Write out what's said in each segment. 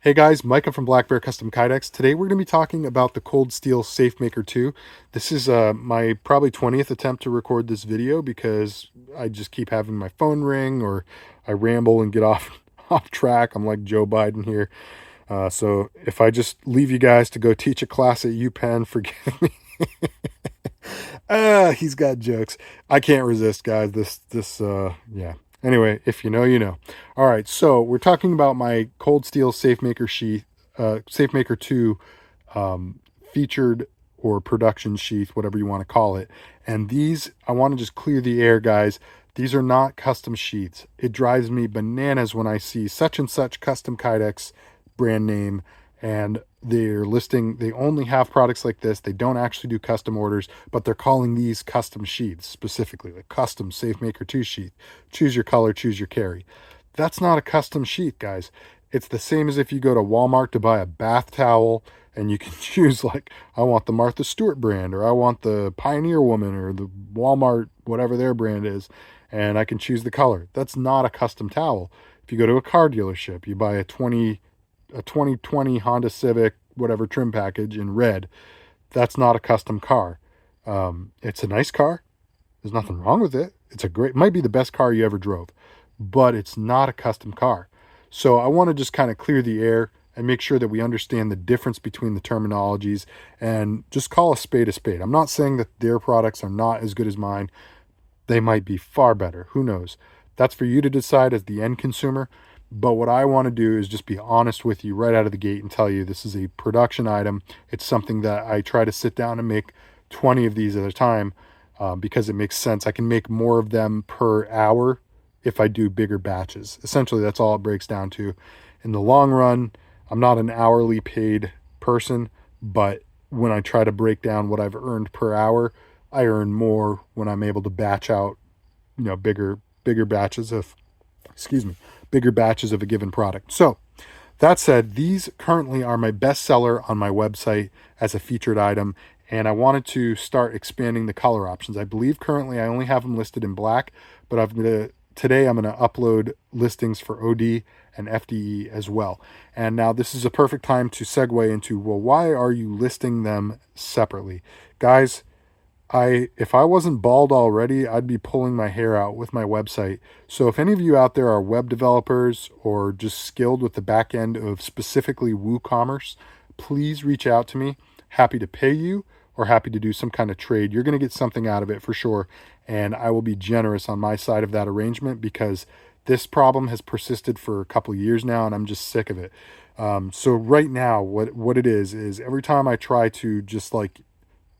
Hey guys, Micah from Black Bear Custom Kydex. Today we're going to be talking about the Cold Steel SafeMaker 2. This is my probably 20th attempt to record this video because I just keep having my phone ring or I ramble and get off off track. I'm like Joe Biden here. So if I just leave you guys to go teach a class at UPenn, forgive me. He's got jokes. I can't resist, guys. Yeah. Anyway, if you know, you know. All right, so we're talking about my Cold Steel SafeMaker sheath, SafeMaker 2 um, featured or production sheath, whatever you want to call it. And these, I want to just clear the air, guys. These are not custom sheaths. It drives me bananas when I see such and such custom Kydex brand name and they only have products like this. They don't actually do custom orders, but they're calling these custom sheaths specifically, like custom SafeMaker 2 sheath. Choose your color, choose your carry. That's not a custom sheath, guys. It's the same as if you go to Walmart to buy a bath towel and you can choose, like, I want the Martha Stewart brand, or I want the Pioneer Woman, or the Walmart, whatever their brand is, and I can choose the color. That's not a custom towel. If you go to a car dealership, you buy a 2020 Honda Civic, whatever trim package in red, that's not a custom car. It's a nice car. There's nothing wrong with it. Might be the best car you ever drove, but it's not a custom car. So I want to just kind of clear the air and make sure that we understand the difference between the terminologies and just call a spade a spade. I'm not saying that their products are not as good as mine. They might be far better. Who knows? That's for you to decide as the end consumer. But what I want to do is just be honest with you right out of the gate and tell you this is a production item. It's something that I try to sit down and make 20 of these at a time because it makes sense. I can make more of them per hour if I do bigger batches. Essentially, that's all it breaks down to. In the long run, I'm not an hourly paid person, but when I try to break down what I've earned per hour, I earn more when I'm able to batch out, bigger batches of, excuse me, bigger batches of a given product. So that said, these currently are my best seller on my website as a featured item, and I wanted to start expanding the color options. I believe currently I only have them listed in black, but today I'm going to upload listings for OD and FDE as well. And now this is a perfect time to segue into, well, why are you listing them separately? Guys, if I wasn't bald already, I'd be pulling my hair out with my website. So if any of you out there are web developers or just skilled with the back end of specifically WooCommerce, please reach out to me. Happy to pay you or happy to do some kind of trade. You're going to get something out of it for sure. And I will be generous on my side of that arrangement because this problem has persisted for a couple of years now and I'm just sick of it. So right now, what it is every time I try to just like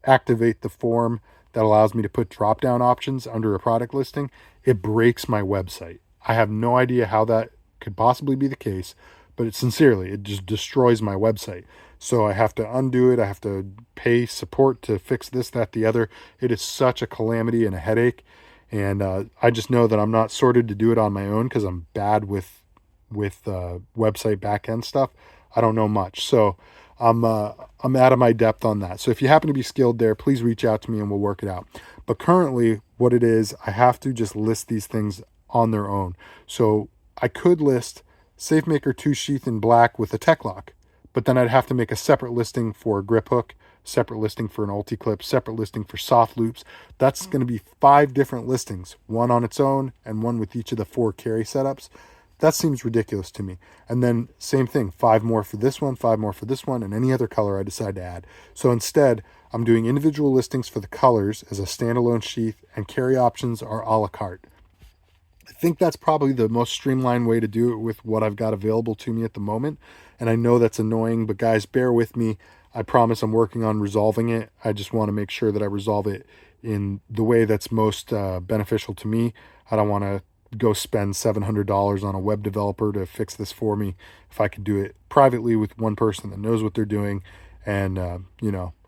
activate the form that allows me to put drop down options under a product listing, it breaks my website. I have no idea how that could possibly be the case, but it just destroys my website. So I have to undo it. I have to pay support to fix this, that, the other. It is such a calamity and a headache. And I just know that I'm not sorted to do it on my own because I'm bad with website backend stuff. I don't know much. So I'm out of my depth on that. So if you happen to be skilled there, please reach out to me and we'll work it out. But currently what it is, I have to just list these things on their own. So I could list SafeMaker 2 sheath in black with a tech lock, but then I'd have to make a separate listing for a grip hook, separate listing for an ulti clip, separate listing for soft loops. That's going to be 5 different listings, one on its own and one with each of the 4 carry setups. That seems ridiculous to me. And then same thing, 5 more for this one, 5 more for this one, and any other color I decide to add. So instead, I'm doing individual listings for the colors as a standalone sheath, and carry options are a la carte. I think that's probably the most streamlined way to do it with what I've got available to me at the moment. And I know that's annoying, but guys, bear with me. I promise I'm working on resolving it. I just want to make sure that I resolve it in the way that's most beneficial to me. I don't want to go spend $700 on a web developer to fix this for me if I could do it privately with one person that knows what they're doing and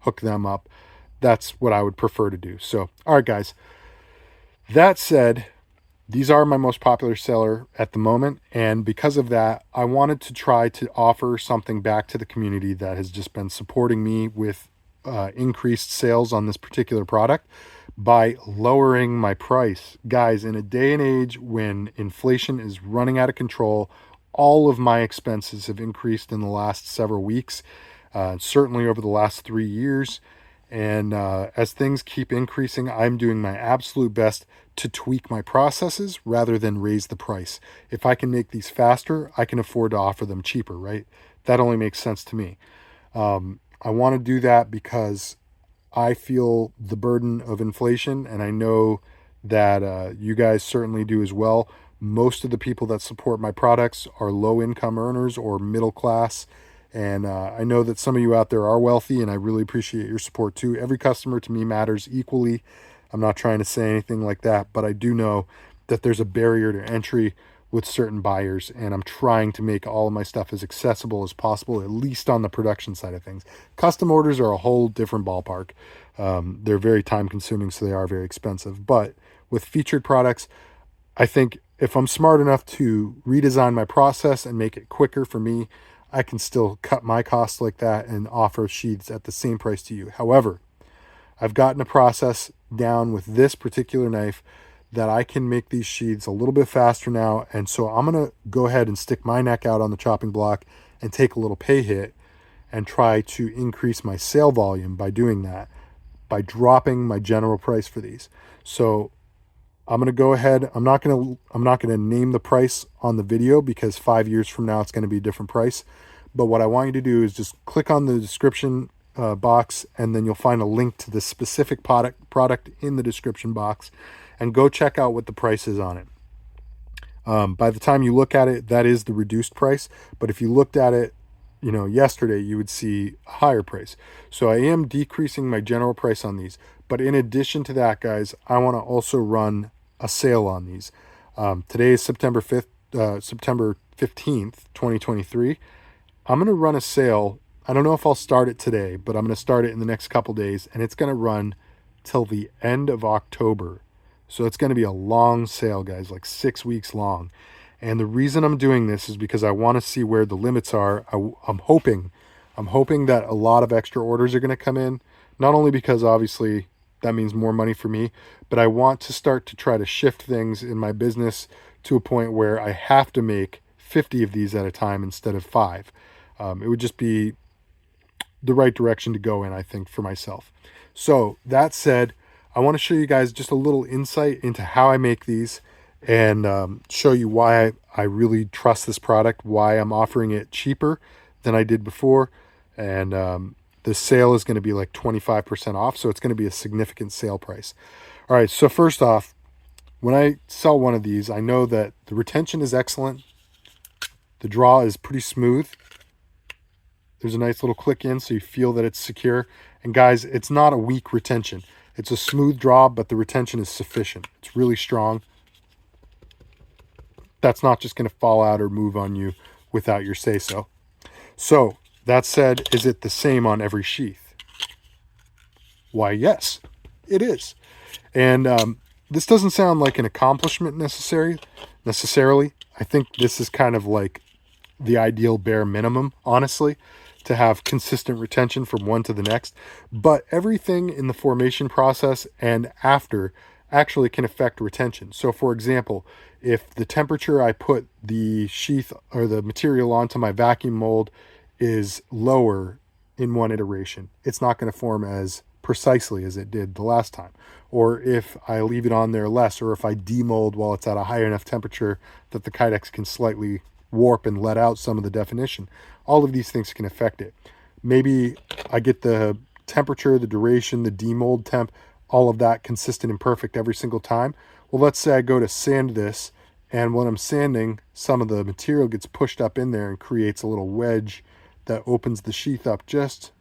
hook them up. That's what I would prefer to do. So all right, guys, that said, these are my most popular seller at the moment, and because of that, I wanted to try to offer something back to the community that has just been supporting me with increased sales on this particular product by lowering my price. Guys, in a day and age when inflation is running out of control, all of my expenses have increased in the last several weeks, certainly over the last 3 years. And as things keep increasing, I'm doing my absolute best to tweak my processes rather than raise the price. If I can make these faster, I can afford to offer them cheaper, right? That only makes sense to me. I want to do that because I feel the burden of inflation, and I know that you guys certainly do as well. Most of the people that support my products are low income earners or middle class. And I know that some of you out there are wealthy, and I really appreciate your support too. Every customer to me matters equally. I'm not trying to say anything like that, but I do know that there's a barrier to entry with certain buyers, and I'm trying to make all of my stuff as accessible as possible, at least on the production side of things. Custom orders are a whole different ballpark. They're very time consuming, so they are very expensive. But with featured products, I think if I'm smart enough to redesign my process and make it quicker for me, I can still cut my costs like that and offer sheaths at the same price to you. However, I've gotten a process down with this particular knife that I can make these sheaths a little bit faster now. And so I'm going to go ahead and stick my neck out on the chopping block and take a little pay hit and try to increase my sale volume by doing that, by dropping my general price for these. So I'm going to go ahead. I'm not going to name the price on the video because 5 years from now it's going to be a different price. But what I want you to do is just click on the description box, and then you'll find a link to the specific product in the description box, and go check out what the price is on it. By the time you look at it, that is the reduced price. But if you looked at it, yesterday, you would see a higher price. So I am decreasing my general price on these. But in addition to that, guys, I want to also run a sale on these. Today is September 5th, September 15th, 2023. I'm going to run a sale. I don't know if I'll start it today, but I'm going to start it in the next couple days, and it's going to run till the end of October. So it's going to be a long sale, guys, like 6 weeks long. And the reason I'm doing this is because I want to see where the limits are. I'm hoping that a lot of extra orders are going to come in, not only because obviously that means more money for me, but I want to start to try to shift things in my business to a point where I have to make 50 of these at a time instead of 5. It would just be the right direction to go in, I think, for myself. So that said, I want to show you guys just a little insight into how I make these, and show you why I really trust this product, why I'm offering it cheaper than I did before. And the sale is going to be like 25% off, so it's going to be a significant sale price. All right, so first off, when I sell one of these, I know that the retention is excellent. The draw is pretty smooth. There's a nice little click in, so you feel that it's secure. And guys, it's not a weak retention. It's a smooth draw, but the retention is sufficient. It's really strong. That's not just going to fall out or move on you without your say-so. So, that said, is it the same on every sheath? Why, yes, it is. And this doesn't sound like an accomplishment necessarily. I think this is kind of like the ideal bare minimum, honestly, to have consistent retention from one to the next. But everything in the formation process and after actually can affect retention. So for example, if the temperature I put the sheath or the material onto my vacuum mold is lower in one iteration, it's not going to form as precisely as it did the last time. Or if I leave it on there less, or if I demold while it's at a high enough temperature that the Kydex can slightly warp and let out some of the definition. All of these things can affect it. Maybe I get the temperature, the duration, the demold temp, all of that consistent and perfect every single time. Well, let's say I go to sand this, and when I'm sanding, some of the material gets pushed up in there and creates a little wedge that opens the sheath up just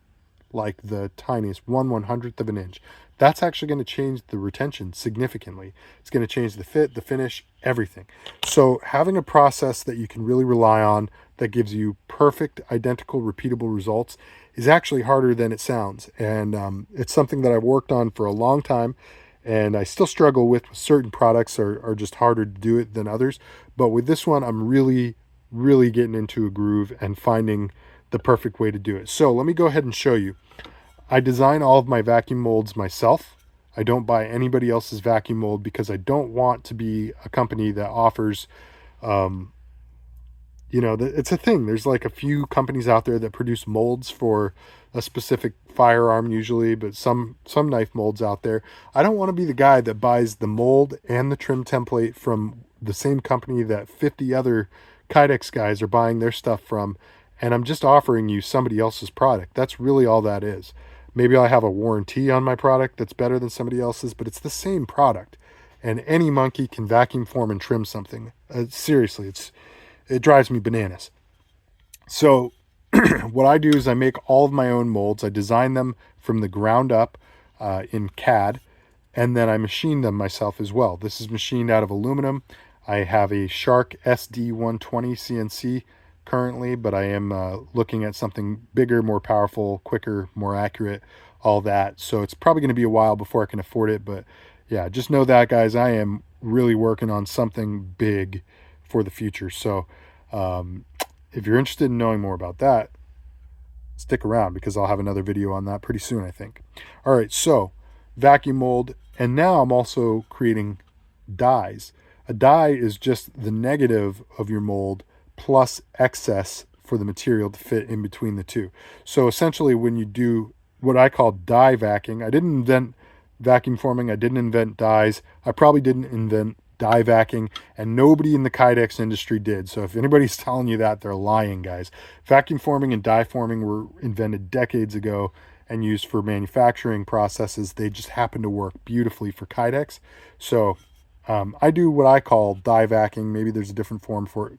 like the tiniest 1/100th of an inch. That's actually going to change the retention significantly. It's going to change the fit, the finish, everything. So having a process that you can really rely on that gives you perfect, identical, repeatable results is actually harder than it sounds. And it's something that I've worked on for a long time, and I still struggle with certain products are just harder to do it than others. But with this one, I'm really, really getting into a groove and finding the perfect way to do it. So let me go ahead and show you. I design all of my vacuum molds myself. I don't buy anybody else's vacuum mold because I don't want to be a company that offers, You know, it's a thing. There's like a few companies out there that produce molds for a specific firearm usually, but some knife molds out there. I don't want to be the guy that buys the mold and the trim template from the same company that 50 other Kydex guys are buying their stuff from, and I'm just offering you somebody else's product. That's really all that is. Maybe I have a warranty on my product that's better than somebody else's, but it's the same product. And any monkey can vacuum form and trim something. Seriously, it drives me bananas. So what I do is I make all of my own molds. I design them from the ground up in CAD, and then I machine them myself as well. This is machined out of aluminum. I have a Shark SD120 CNC currently, but I am looking at something bigger, more powerful, quicker, more accurate, all that. So it's probably going to be a while before I can afford it, but yeah, just know that, guys, I am really working on something big for the future. So um, if you're interested in knowing more about that, stick around because I'll have another video on that pretty soon, I think. All right, so vacuum mold, and now I'm also creating dies. A die is just the negative of your mold plus excess for the material to fit in between the two. So essentially, when you do what I call die vacuuming, I didn't invent vacuum forming, I didn't invent dies, I probably didn't invent die vacuuming, and nobody in the Kydex industry did. So if anybody's telling you that, they're lying, guys. Vacuum forming and die forming were invented decades ago and used for manufacturing processes. They just happen to work beautifully for Kydex. So I do what I call die vacuuming. Maybe there's a different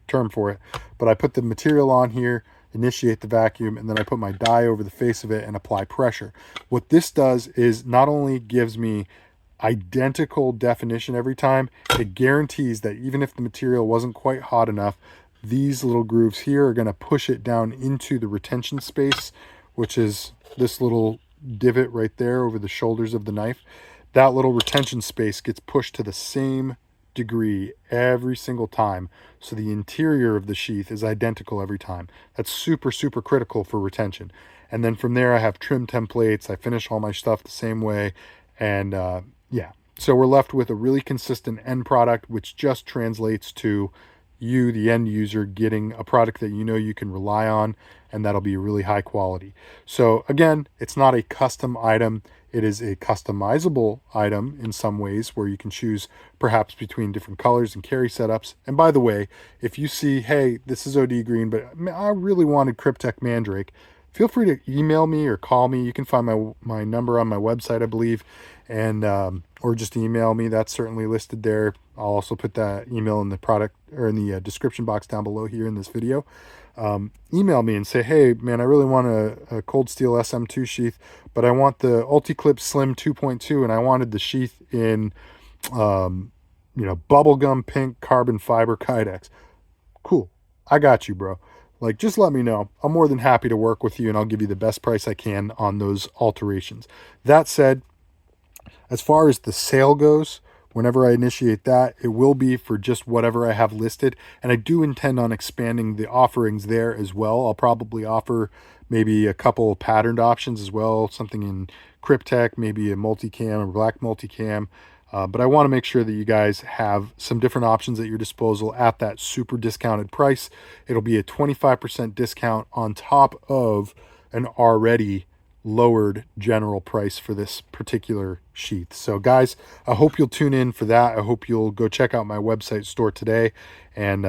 term for it, but I put the material on here, initiate the vacuum, and then I put my die over the face of it and apply pressure. What this does is not only gives me identical definition every time, it guarantees that even if the material wasn't quite hot enough, these little grooves here are going to push it down into the retention space, which is this little divot right there over the shoulders of the knife. That little retention space gets pushed to the same degree every single time, so the interior of the sheath is identical every time. That's super critical for retention. And then from there I have trim templates. I finish all my stuff the same way, and yeah, so we're left with a really consistent end product, which just translates to you, the end user, getting a product that you know you can rely on, and that'll be really high quality. So again, it's not a custom item. It is a customizable item in some ways, where you can choose perhaps between different colors and carry setups. And by the way, if you see, hey, this is OD green, but I really wanted Cryptek Mandrake, feel free to email me or call me. You can find my number on my website, I believe, and or just email me. That's certainly listed there. I'll also put that email in the product or in the description box down below here in this video. Email me and say, hey man, I really want a Cold Steel SM2 sheath, but I want the Ulti-Clip Slim 2.2, and I wanted the sheath in bubblegum pink carbon fiber Kydex. Cool, I got you, bro. Like, just let me know. I'm more than happy to work with you, and I'll give you the best price I can on those alterations. That said, as far as the sale goes, whenever I initiate that, it will be for just whatever I have listed. And I do intend on expanding the offerings there as well. I'll probably offer maybe a couple patterned options as well, something in Cryptek, maybe a multicam or black multicam. But I want to make sure that you guys have some different options at your disposal at that super discounted price. It'll be a 25% discount on top of an already lowered general price for this particular sheath. So guys, I hope you'll tune in for that. I hope you'll go check out my website store today. And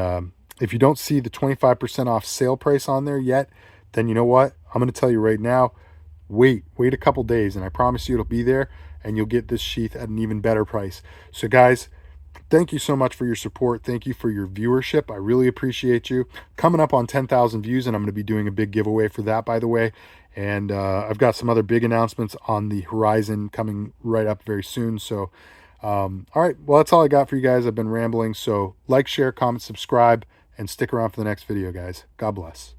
if you don't see the 25% off sale price on there yet, then you know what? I'm going to tell you right now, wait a couple days, and I promise you it'll be there, and you'll get this sheath at an even better price. So guys, thank you so much for your support. Thank you for your viewership. I really appreciate you. Coming up on 10,000 views, and I'm going to be doing a big giveaway for that, by the way. And I've got some other big announcements on the horizon coming right up very soon. So, all right. Well, that's all I got for you guys. I've been rambling. So like, share, comment, subscribe, and stick around for the next video, guys. God bless.